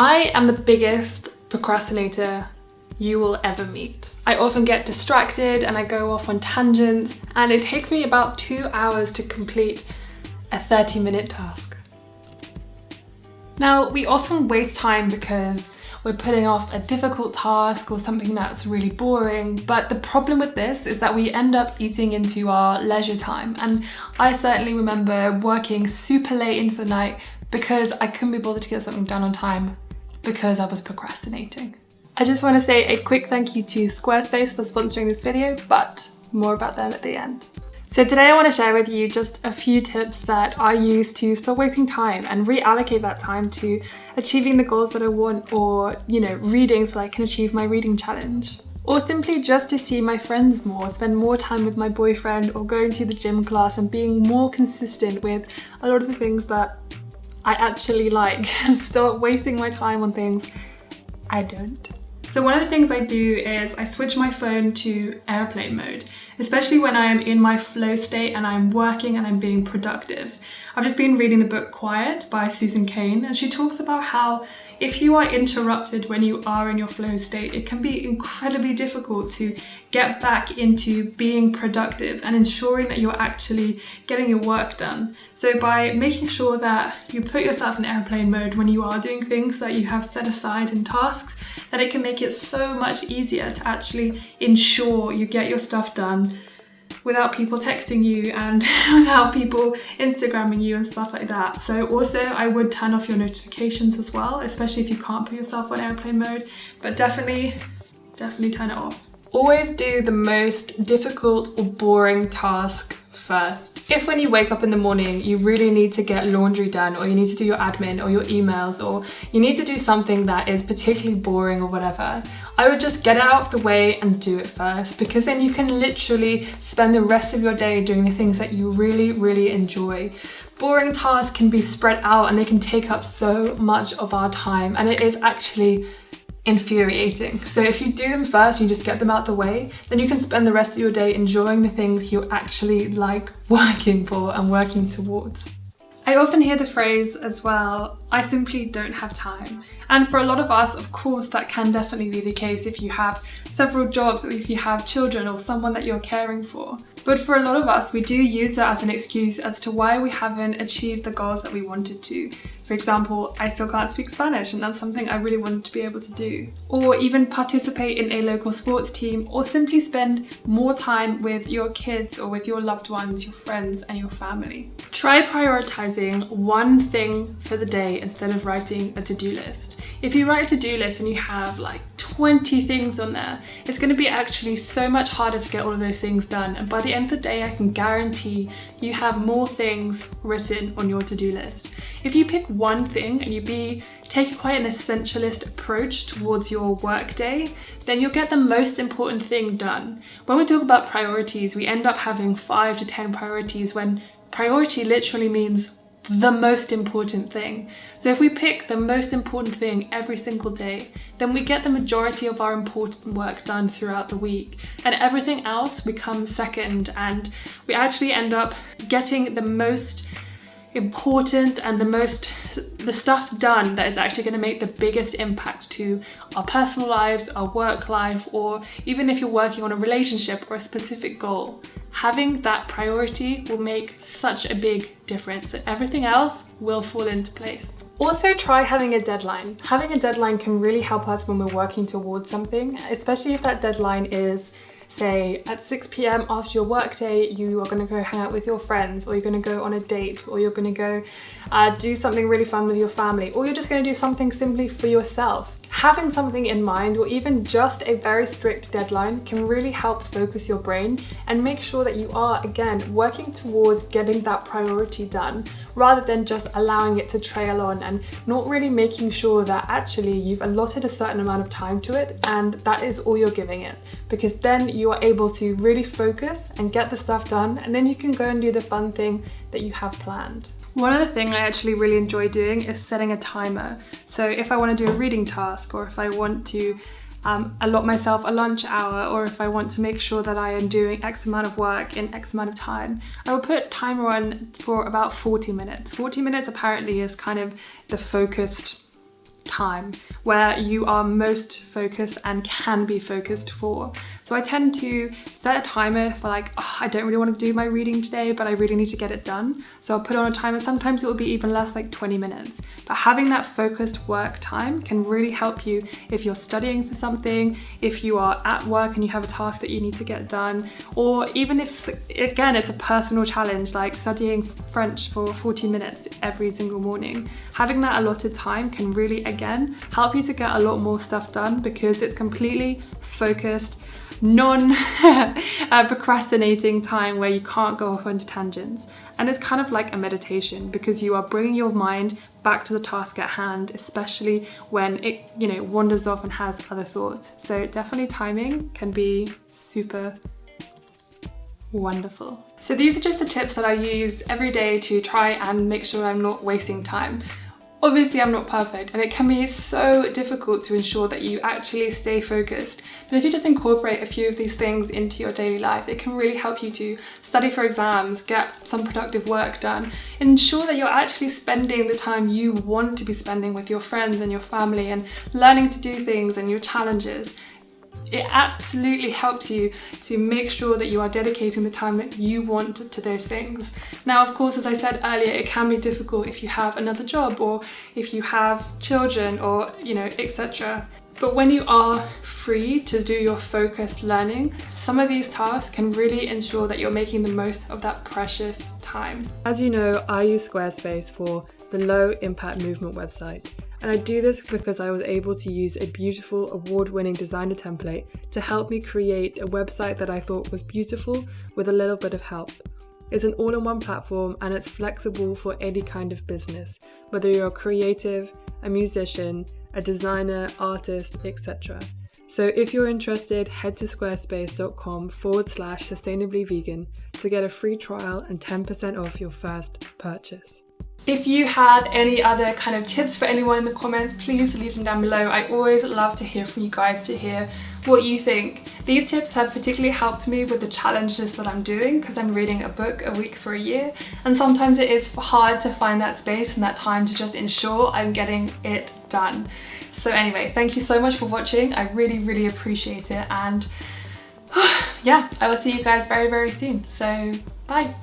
I am the biggest procrastinator you will ever meet. I often get distracted and I go off on tangents, and it takes me about 2 hours to complete a 30-minute task. Now, we often waste time because we're putting off a difficult task or something that's really boring, but the problem with this is that we end up eating into our leisure time. And I certainly remember working super late into the night because I couldn't be bothered to get something done on time because I was procrastinating. I just want to say a quick thank you to Squarespace for sponsoring this video, but more about them at the end. So today I want to share with you just a few tips that I use to stop wasting time and reallocate that time to achieving the goals that I want, or, reading so I can achieve my reading challenge. Or simply just to see my friends more, spend more time with my boyfriend, or going to the gym class and being more consistent with a lot of the things that I actually like and stop wasting my time on things I don't. So one of the things I do is I switch my phone to airplane mode, especially when I am in my flow state and I'm working and I'm being productive. I've just been reading the book Quiet by Susan Cain, and she talks about how if you are interrupted when you are in your flow state, it can be incredibly difficult to get back into being productive and ensuring that you're actually getting your work done. So by making sure that you put yourself in airplane mode when you are doing things that you have set aside in tasks, then it can make it so much easier to actually ensure you get your stuff done without people texting you and without people Instagramming you and stuff like that. So also I would turn off your notifications as well, especially if you can't put yourself on airplane mode, but definitely turn it off. Always do the most difficult or boring task first. If when you wake up in the morning you really need to get laundry done, or you need to do your admin or your emails, or you need to do something that is particularly boring or whatever, I would just get it out of the way and do it first, because then you can literally spend the rest of your day doing the things that you really enjoy. Boring tasks can be spread out and they can take up so much of our time, and it is actually infuriating. So if you do them first, you just get them out the way, then you can spend the rest of your day enjoying the things you actually like working for and working towards. I often hear the phrase as well, I simply don't have time. And for a lot of us, of course, that can definitely be the case if you have several jobs, or if you have children or someone that you're caring for. But for a lot of us, we do use it as an excuse as to why we haven't achieved the goals that we wanted to. For example, I still can't speak Spanish, and that's something I really wanted to be able to do. Or even participate in a local sports team, or simply spend more time with your kids or with your loved ones, your friends and your family. Try prioritizing one thing for the day instead of writing a to-do list. If you write a to-do list and you have like 20 things on there, it's going to be actually so much harder to get all of those things done. And by the end of the day, I can guarantee you have more things written on your to-do list. If you pick one thing and you take quite an essentialist approach towards your work day, then you'll get the most important thing done. When we talk about priorities, we end up having 5 to 10 priorities, when priority literally means the most important thing. So if we pick the most important thing every single day, then we get the majority of our important work done throughout the week, and everything else becomes second, and we actually end up getting the most important and the stuff done that is actually going to make the biggest impact to our personal lives, our work life, or even if you're working on a relationship or a specific goal. Having that priority will make such a big difference, and everything else will fall into place. Also, try having a deadline. Having a deadline can really help us when we're working towards something, especially if that deadline is, say, at 6 p.m. after your work day, you are going to go hang out with your friends, or you're going to go on a date, or you're going to go do something really fun with your family, or you're just going to do something simply for yourself. Having something in mind, or even just a very strict deadline, can really help focus your brain and make sure that you are, again, working towards getting that priority done, rather than just allowing it to trail on and not really making sure that actually you've allotted a certain amount of time to it and that is all you're giving it. Because then you are able to really focus and get the stuff done, and then you can go and do the fun thing that you have planned. One other thing I actually really enjoy doing is setting a timer. So if I want to do a reading task, or if I want to allot myself a lunch hour, or if I want to make sure that I am doing X amount of work in X amount of time, I will put a timer on for about 40 minutes. 40 minutes apparently is kind of the focused time where you are most focused and can be focused for. So I tend to set a timer for like, oh, I don't really want to do my reading today, but I really need to get it done. So I'll put on a timer. Sometimes it will be even less, like 20 minutes. But having that focused work time can really help you if you're studying for something, if you are at work and you have a task that you need to get done, or even if, again, it's a personal challenge like studying French for 40 minutes every single morning. Having that allotted time can really, again, help you to get a lot more stuff done because it's completely focused, non-procrastinating time where you can't go off onto tangents. And it's kind of like a meditation because you are bringing your mind back to the task at hand, especially when it, wanders off and has other thoughts. So definitely timing can be super wonderful. So these are just the tips that I use every day to try and make sure I'm not wasting time. Obviously, I'm not perfect and it can be so difficult to ensure that you actually stay focused. But if you just incorporate a few of these things into your daily life, it can really help you to study for exams, get some productive work done, ensure that you're actually spending the time you want to be spending with your friends and your family and learning to do things and your challenges. It absolutely helps you to make sure that you are dedicating the time that you want to those things. Now, of course, as I said earlier, it can be difficult if you have another job or if you have children or, etc. But when you are free to do your focused learning, some of these tasks can really ensure that you're making the most of that precious time. As you know, I use Squarespace for the low impact movement website. And I do this because I was able to use a beautiful award-winning designer template to help me create a website that I thought was beautiful with a little bit of help. It's an all-in-one platform and it's flexible for any kind of business, whether you're a creative, a musician, a designer, artist, etc. So if you're interested, head to squarespace.com/sustainablyvegan to get a free trial and 10% off your first purchase. If you had any other kind of tips for anyone in the comments, please leave them down below. I always love to hear from you guys, to hear what you think. These tips have particularly helped me with the challenges that I'm doing because I'm reading a book a week for a year, and sometimes it is hard to find that space and that time to just ensure I'm getting it done. So anyway, thank you so much for watching. I really, really appreciate it, and yeah, I will see you guys very, very soon. So bye.